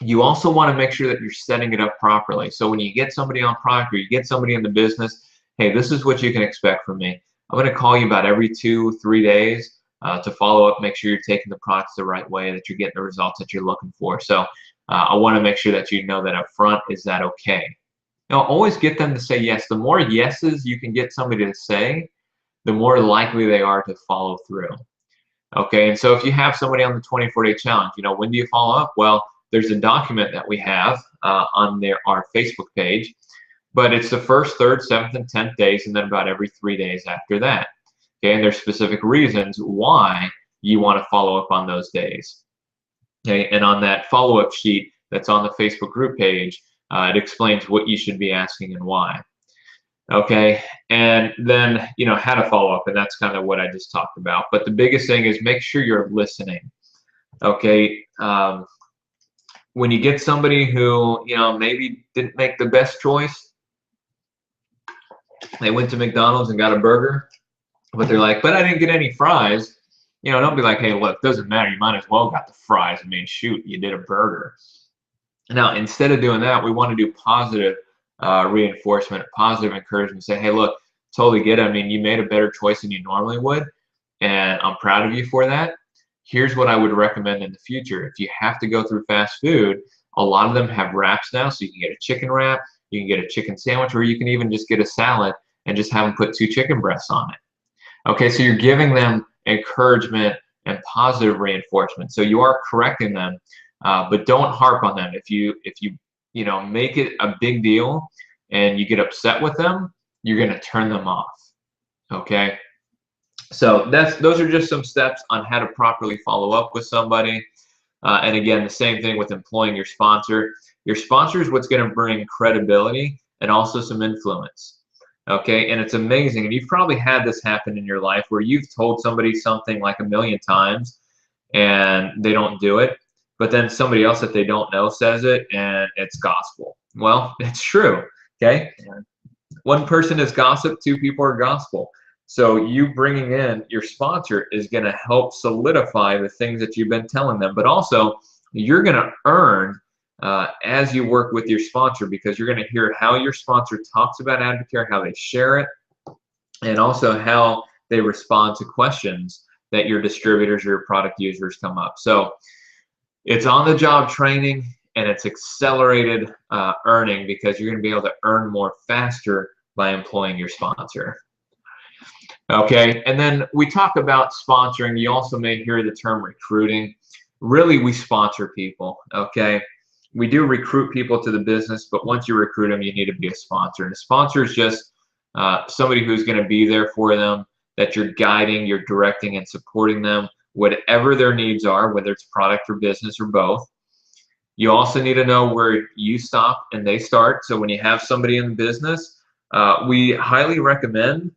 You also want to make sure that you're setting it up properly. So when you get somebody on product, or you get somebody in the business, hey, this is what you can expect from me. I'm going to call you about every 2-3 days to follow up, make sure you're taking the products the right way, that you're getting the results that you're looking for. So I want to make sure that you know that up front. Is that okay? Now, always get them to say yes. The more yeses you can get somebody to say, the more likely they are to follow through. Okay, and so if you have somebody on the 24-day challenge, when do you follow up? Well, there's a document that we have on our Facebook page, but it's the first, third, seventh, and 10th days, and then about every 3 days after that. Okay, and there's specific reasons why you want to follow up on those days. Okay, and on that follow-up sheet that's on the Facebook group page, it explains what you should be asking and why. Okay, and then how to follow up, and that's kind of what I just talked about. But the biggest thing is make sure you're listening. Okay, when you get somebody who maybe didn't make the best choice, they went to McDonald's and got a burger, but they're like, but I didn't get any fries. Don't be like, hey, look, doesn't matter. You might as well got the fries. I mean, shoot, you did a burger. Now, instead of doing that, we want to do positive reinforcement, positive encouragement. Say, hey, look, totally get it. I mean, you made a better choice than you normally would, and I'm proud of you for that. Here's what I would recommend in the future. If you have to go through fast food, a lot of them have wraps now, so you can get a chicken wrap, you can get a chicken sandwich, or you can even just get a salad and just have them put 2 chicken breasts on it. Okay, so you're giving them encouragement and positive reinforcement. So you are correcting them, but don't harp on them. If you make it a big deal and you get upset with them, you're going to turn them off. Okay, so those are just some steps on how to properly follow up with somebody. And again, the same thing with employing your sponsor. Your sponsor is what's going to bring credibility and also some influence. Okay, and it's amazing, and you've probably had this happen in your life where you've told somebody something like 1,000,000 times and they don't do it, but then somebody else that they don't know says it and it's gospel. Well, it's true. Okay, one person is gossip, 2 people are gospel. So you bringing in your sponsor is going to help solidify the things that you've been telling them, but also you're going to earn as you work with your sponsor, because you're going to hear how your sponsor talks about Advocare, how they share it, and also how they respond to questions that your distributors or your product users come up. So it's on-the-job training, and it's accelerated earning, because you're going to be able to earn more faster by employing your sponsor. Okay, and then we talk about sponsoring. You also may hear the term recruiting. Really, we sponsor people, okay? We do recruit people to the business, but once you recruit them, you need to be a sponsor. And a sponsor is just somebody who's going to be there for them, that you're guiding, you're directing, and supporting them, whatever their needs are, whether it's product or business or both. You also need to know where you stop and they start. So when you have somebody in the business, we highly recommend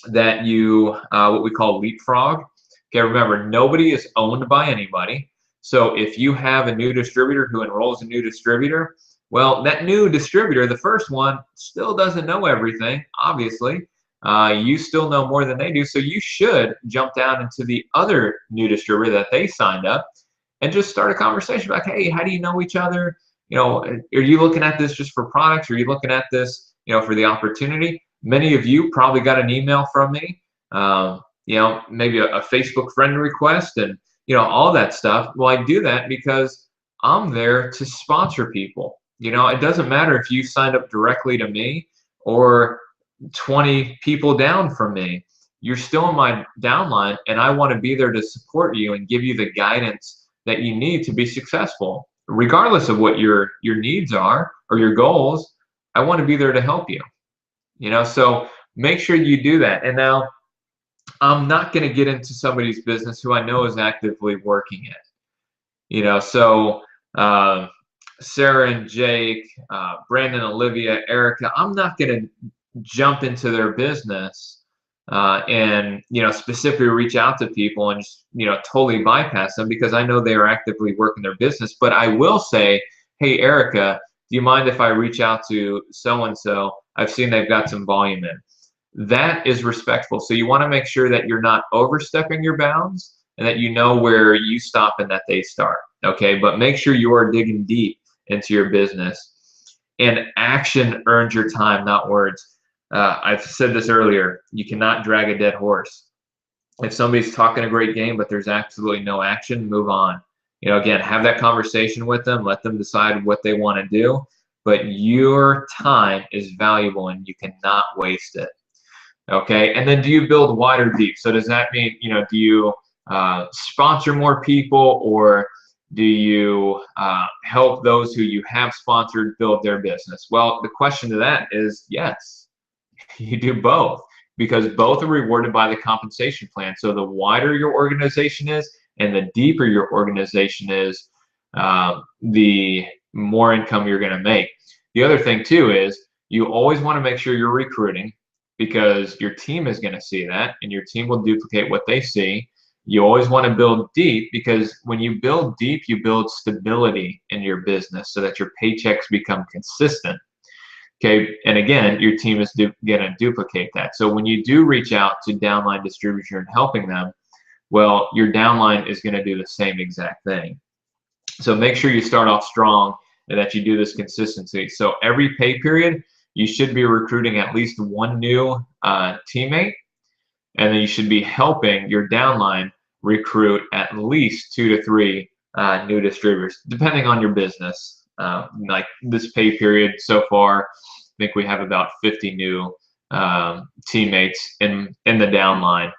that you what we call leapfrog. Okay, remember, nobody is owned by anybody. So if you have a new distributor who enrolls a new distributor, well, that new distributor, the first one, still doesn't know everything, obviously. You still know more than they do, so you should jump down into the other new distributor that they signed up and just start a conversation about, hey, how do you know each other? Are you looking at this just for products? Are you looking at this, for the opportunity? Many of you probably got an email from me, maybe a Facebook friend request, and all that stuff. Well, I do that because I'm there to sponsor people. It doesn't matter if you signed up directly to me or 20 people down from me. You're still in my downline, and I want to be there to support you and give you the guidance that you need to be successful, regardless of what your needs are or your goals. I want to be there to help you. So make sure you do that. And now, I'm not going to get into somebody's business who I know is actively working it. So Sarah and Jake, Brandon, Olivia, Erica, I'm not going to jump into their business and specifically reach out to people and just totally bypass them, because I know they are actively working their business. But I will say, hey, Erica, do you mind if I reach out to so-and-so? I've seen they've got some volume in. That is respectful. So you want to make sure that you're not overstepping your bounds and that you know where you stop and that they start. Okay, but make sure you are digging deep into your business. And action earns your time, not words. I've said this earlier, you cannot drag a dead horse. If somebody's talking a great game, but there's absolutely no action, move on. Again, have that conversation with them, let them decide what they want to do, but your time is valuable and you cannot waste it. Okay, and then do you build wide or deep? So does that mean, do you sponsor more people, or do you help those who you have sponsored build their business? Well, the question to that is yes, you do both, because both are rewarded by the compensation plan. So the wider your organization is and the deeper your organization is, the more income you're going to make. The other thing too is you always want to make sure you're recruiting, because your team is going to see that and your team will duplicate what they see. You always want to build deep, because when you build deep, you build stability in your business so that your paychecks become consistent. Okay, and again, your team is going to duplicate that. So when you do reach out to downline distributors and helping them, well, your downline is going to do the same exact thing. So make sure you start off strong and that you do this consistency. So every pay period, you should be recruiting at least one new teammate, and then you should be helping your downline recruit at least 2 to 3 new distributors, depending on your business. Like this pay period so far, I think we have about 50 new teammates in the downline.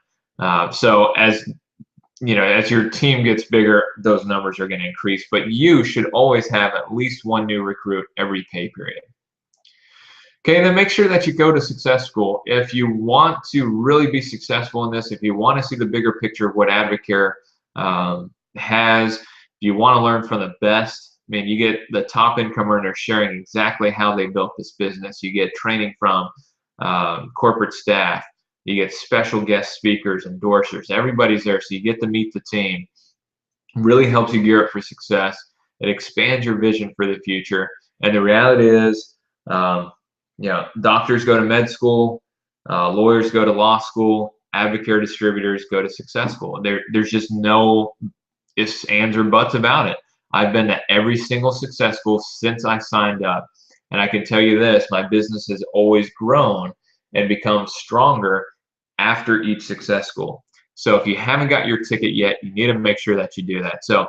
So as as your team gets bigger, those numbers are going to increase, but you should always have at least one new recruit every pay period. Okay, then make sure that you go to Success School. If you want to really be successful in this, if you want to see the bigger picture of what Advocare has, if you want to learn from the best, I mean, you get the top income earners sharing exactly how they built this business. You get training from corporate staff. You get special guest speakers, endorsers. Everybody's there, so you get to meet the team. It really helps you gear up for success. It expands your vision for the future. And the reality is, doctors go to med school, lawyers go to law school, Advocare distributors go to Success School. There's just no ifs, ands, or buts about it. I've been to every single Success School since I signed up. And I can tell you this, my business has always grown and become stronger after each Success School. So if you haven't got your ticket yet, you need to make sure that you do that. So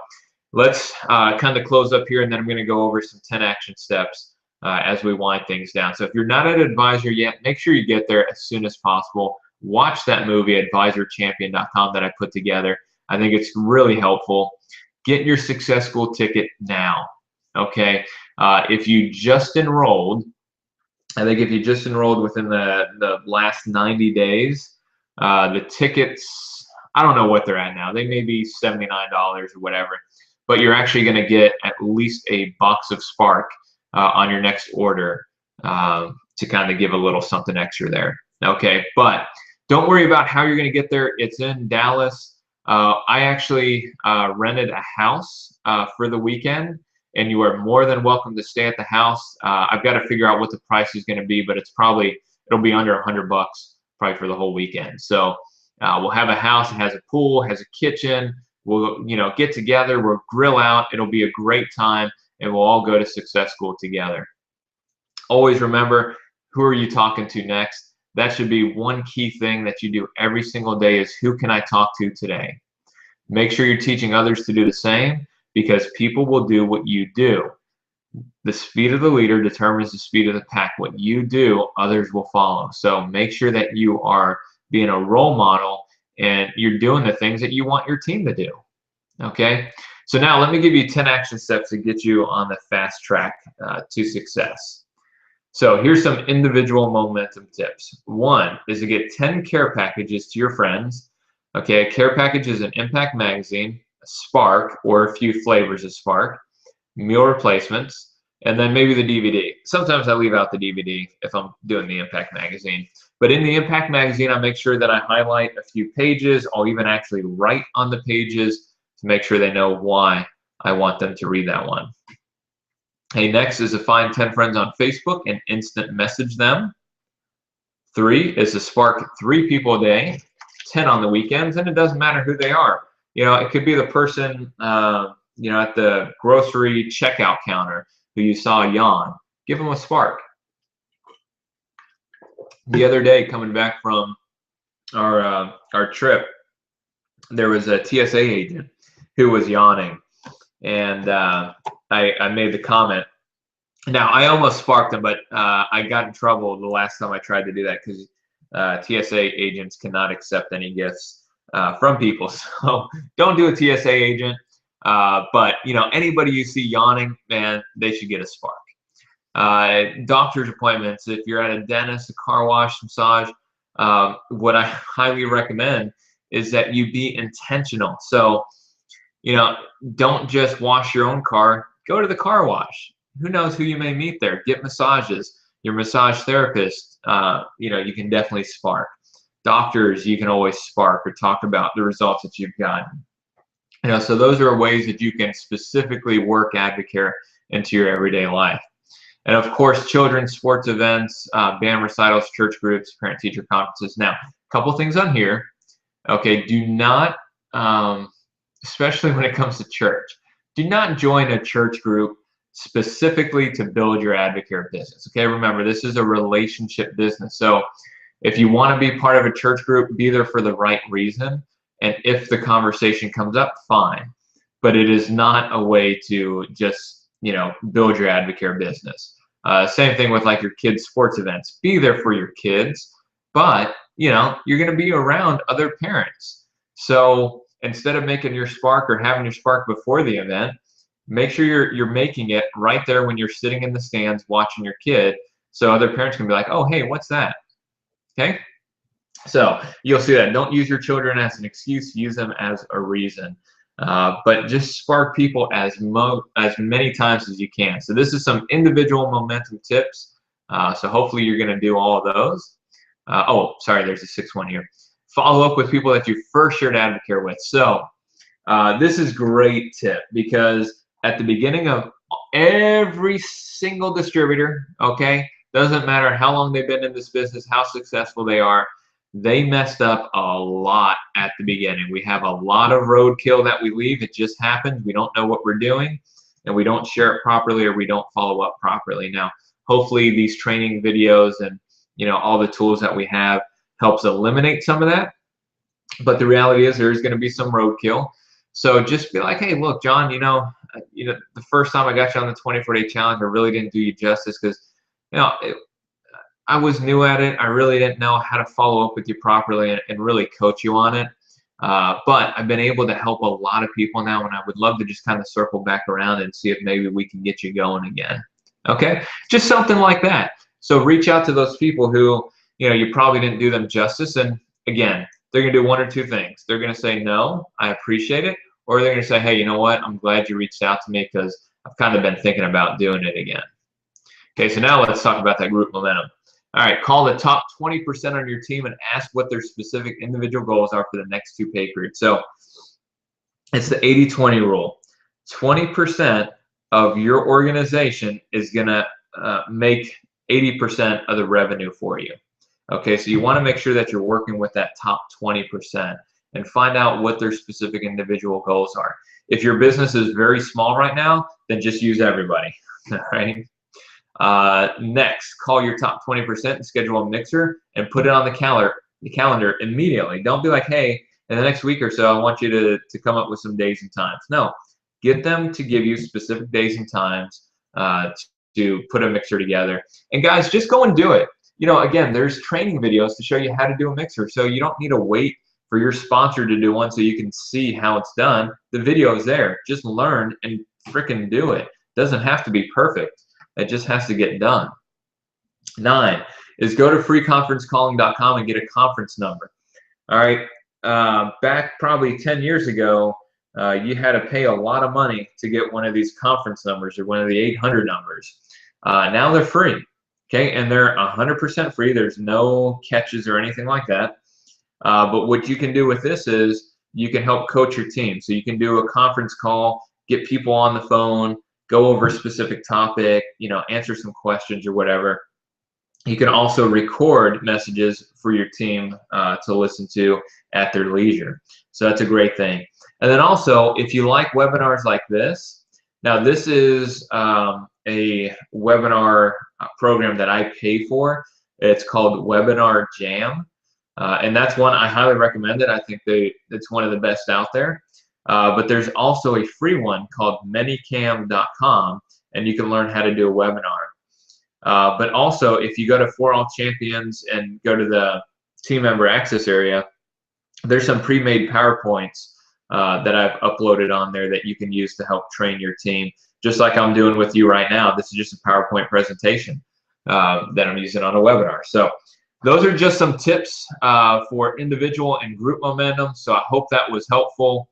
let's kind of close up here, and then I'm going to go over some 10 action steps as we wind things down. So if you're not an advisor yet, make sure you get there as soon as possible. Watch that movie, AdvisorChampion.com, that I put together. I think it's really helpful. Get your Success School ticket now, okay? If you just enrolled, I think if you just enrolled within the last 90 days, the tickets, I don't know what they're at now. They may be $79 or whatever, but you're actually going to get at least a box of Spark on your next order to kind of give a little something extra there. Okay, but don't worry about how you're going to get there. It's in Dallas. I actually rented a house for the weekend, and you are more than welcome to stay at the house. I've got to figure out what the price is going to be, but it'll be under $100 probably for the whole weekend. So we'll have a house. It has a pool, has a kitchen. We'll get together. We'll grill out. It'll be a great time, and we'll all go to Success School together. Always remember, who are you talking to next? That should be one key thing that you do every single day, is who can I talk to today? Make sure you're teaching others to do the same, because people will do what you do. The speed of the leader determines the speed of the pack. What you do, others will follow. So make sure that you are being a role model and you're doing the things that you want your team to do. Okay? So now let me give you 10 action steps to get you on the fast track to success. So here's some individual momentum tips. One is to get 10 care packages to your friends. Okay, a care package is an Impact magazine, a Spark, or a few flavors of Spark, meal replacements, and then maybe the DVD. Sometimes I leave out the DVD if I'm doing the Impact magazine. But in the Impact magazine, I make sure that I highlight a few pages. I'll even actually write on the pages to make sure they know why I want them to read that one. Hey, next is to find 10 friends on Facebook and instant message them. 3 is to spark 3 people a day, 10 on the weekends, and it doesn't matter who they are. It could be the person, at the grocery checkout counter who you saw yawn. Give them a spark. The other day, coming back from our trip, there was a TSA agent who was yawning, and I made the comment. Now, I almost sparked him, but I got in trouble the last time I tried to do that because TSA agents cannot accept any gifts from people. So don't do a TSA agent. But anybody you see yawning, man, they should get a spark. Doctor's appointments, if you're at a dentist, a car wash, massage, what I highly recommend is that you be intentional. So, don't just wash your own car, go to the car wash. Who knows who you may meet there? Get massages. Your massage therapist, you can definitely spark. Doctors, you can always spark or talk about the results that you've gotten. So those are ways that you can specifically work Advocare into your everyday life. And of course, children's sports events, band recitals, church groups, parent-teacher conferences. Now, a couple things on here. Okay, do not, especially when it comes to church, do not join a church group specifically to build your Advocare business. Okay, remember, this is a relationship business. So if you want to be part of a church group, be there for the right reason. And if the conversation comes up, fine. But it is not a way to just, build your Advocare business. Same thing with like your kids' sports events. Be there for your kids, but you're going to be around other parents. So instead of making your spark or having your spark before the event, make sure you're making it right there when you're sitting in the stands watching your kid, so other parents can be like, oh, hey, what's that? Okay. So you'll see that. Don't use your children as an excuse. Use them as a reason. But just spark people as many times as you can. So this is some individual momentum tips. So hopefully you're going to do all of those. Oh, sorry, there's a sixth one here. Follow up with people that you first shared Advocare with. So this is great tip, because at the beginning of every single distributor, okay, doesn't matter how long they've been in this business, how successful they are, they messed up a lot at the beginning. We have a lot of roadkill that we leave. It just happens. We don't know what we're doing, and we don't share it properly, or we don't follow up properly. Now, hopefully these training videos and all the tools that we have helps eliminate some of that. But the reality is there's going to be some roadkill. So just be like, hey, look, John, the first time I got you on the 24-day challenge, I really didn't do you justice, because I was new at it. I really didn't know how to follow up with you properly and really coach you on it. But I've been able to help a lot of people now, and I would love to just kind of circle back around and see if maybe we can get you going again. Okay? Just something like that. So reach out to those people who, you probably didn't do them justice. And again, they're going to do one or two things. They're going to say, no, I appreciate it. Or they're going to say, hey, you know what? I'm glad you reached out to me, because I've kind of been thinking about doing it again. Okay, so now let's talk about that group momentum. All right, call the top 20% on your team and ask what their specific individual goals are for the next 2 pay periods. So it's the 80-20 rule. 20% of your organization is going to make 80% of the revenue for you. Okay, so you want to make sure that you're working with that top 20% and find out what their specific individual goals are. If your business is very small right now, then just use everybody, all right? Next, call your top 20% and schedule a mixer and put it on the calendar immediately. Don't be like, hey, in the next week or so, I want you to come up with some days and times. No, get them to give you specific days and times to put a mixer together. And guys, just go and do it. Again, there's training videos to show you how to do a mixer, so you don't need to wait for your sponsor to do one so you can see how it's done. The video is there. Just learn and freaking do it. Doesn't have to be perfect. It just has to get done. 9 is go to freeconferencecalling.com and get a conference number. All right. Back probably 10 years ago, you had to pay a lot of money to get one of these conference numbers or one of the 800 numbers. Now they're free. Okay, and they're 100% free. There's no catches or anything like that. But what you can do with this is you can help coach your team. So you can do a conference call, get people on the phone, go over a specific topic, answer some questions or whatever. You can also record messages for your team to listen to at their leisure. So that's a great thing. And then also, if you like webinars like this, now this is a webinar program that I pay for. It's called Webinar Jam. And that's one I highly recommend it. I think it's one of the best out there. But there's also a free one called Manycam.com, and you can learn how to do a webinar. But also, if you go to For All Champions and go to the team member access area, there's some pre-made PowerPoints that I've uploaded on there that you can use to help train your team, just like I'm doing with you right now. This is just a PowerPoint presentation that I'm using on a webinar. So those are just some tips for individual and group momentum. So I hope that was helpful.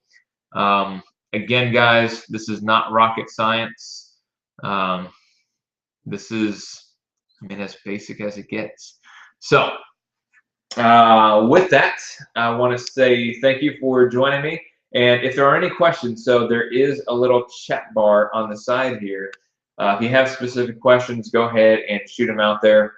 Again, guys, this is not rocket science. This is, I mean, as basic as it gets. So with that, I want to say thank you for joining me. And if there are any questions, so there is a little chat bar on the side here. If you have specific questions, go ahead and shoot them out there.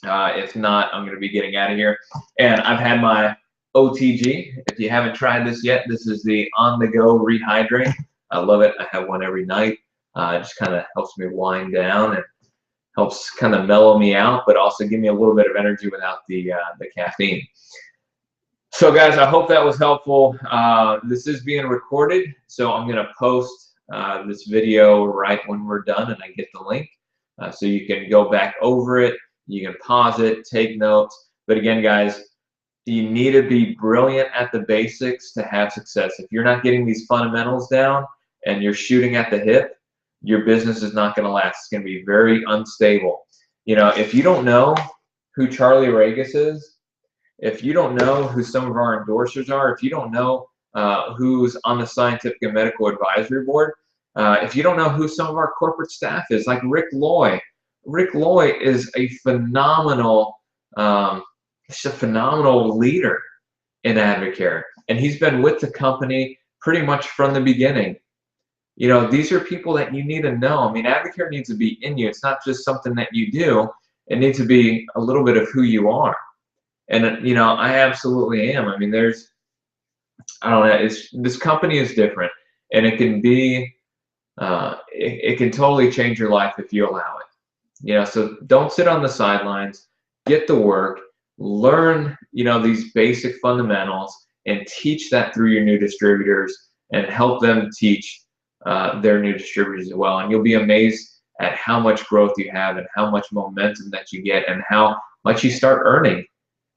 If not, I'm going to be getting out of here. And I've had my OTG. If you haven't tried this yet, this is the On-the-Go Rehydrate. I love it. I have one every night. It just kind of helps me wind down and helps kind of mellow me out, but also give me a little bit of energy without the caffeine. So guys, I hope that was helpful. This is being recorded, so I'm going to post this video right when we're done and I get the link. So you can go back over it, you can pause it, take notes. But again, guys, you need to be brilliant at the basics to have success. If you're not getting these fundamentals down and you're shooting at the hip, your business is not going to last. It's going to be very unstable. You know, if you don't know who Charlie Regis is, if you don't know who some of our endorsers are, if you don't know who's on the Scientific and Medical Advisory Board, if you don't know who some of our corporate staff is, like Rick Loy. Rick Loy is a phenomenal, leader in Advocare, and he's been with the company pretty much from the beginning. You know, these are people that you need to know. I mean, Advocare needs to be in you. It's not just something that you do. It needs to be a little bit of who you are. And, you know, I absolutely am. I mean, I don't know, this company is different. And it can be, it can totally change your life if you allow it. You know, so don't sit on the sidelines. Get to work. Learn, you know, these basic fundamentals and teach that through your new distributors and help them teach their new distributors as well. And you'll be amazed at how much growth you have and how much momentum that you get and how much you start earning.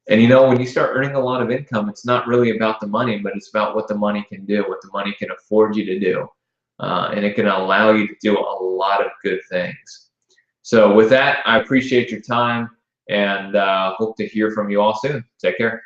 And you know, when you start earning a lot of income, it's not really about the money, but it's about what the money can do, what the money can afford you to do. And it can allow you to do a lot of good things. So with that, I appreciate your time and hope to hear from you all soon. Take care.